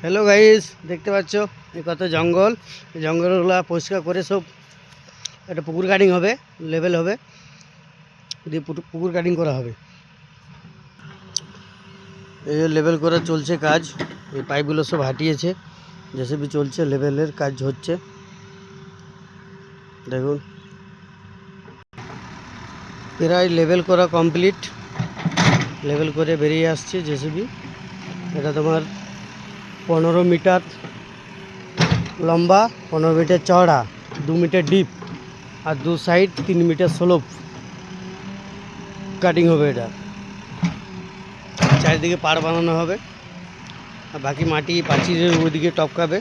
Hello guys, দেখতে পাচ্ছ এই কত জঙ্গল। এই জঙ্গলগুলো পরিষ্কার করে সব একটা পুকুর কাটিং হবে, লেভেল হবে, দিয়ে পুকুর কাটিং করা হবে। এই যে লেভেল করা চলছে কাজ। এই পাইপগুলো সব হাঁটিয়েছে, জেসিবি চলছে, লেভেলের কাজ হচ্ছে। দেখুন প্রায় লেভেল করা কমপ্লিট। লেভেল করে বেরিয়ে আসছে জেসিবি। এটা তোমার 15 মিটার লম্বা, 15 মিটার চওড়া, 2 মিটার ডিপ, আর 2 সাইড 3 মিটার স্লোপ কাটিং হবে। এটা চারিদিকে পাড় বানানো হবে, আর বাকি মাটি প্রাচীরের ওইদিকে টপকাবে।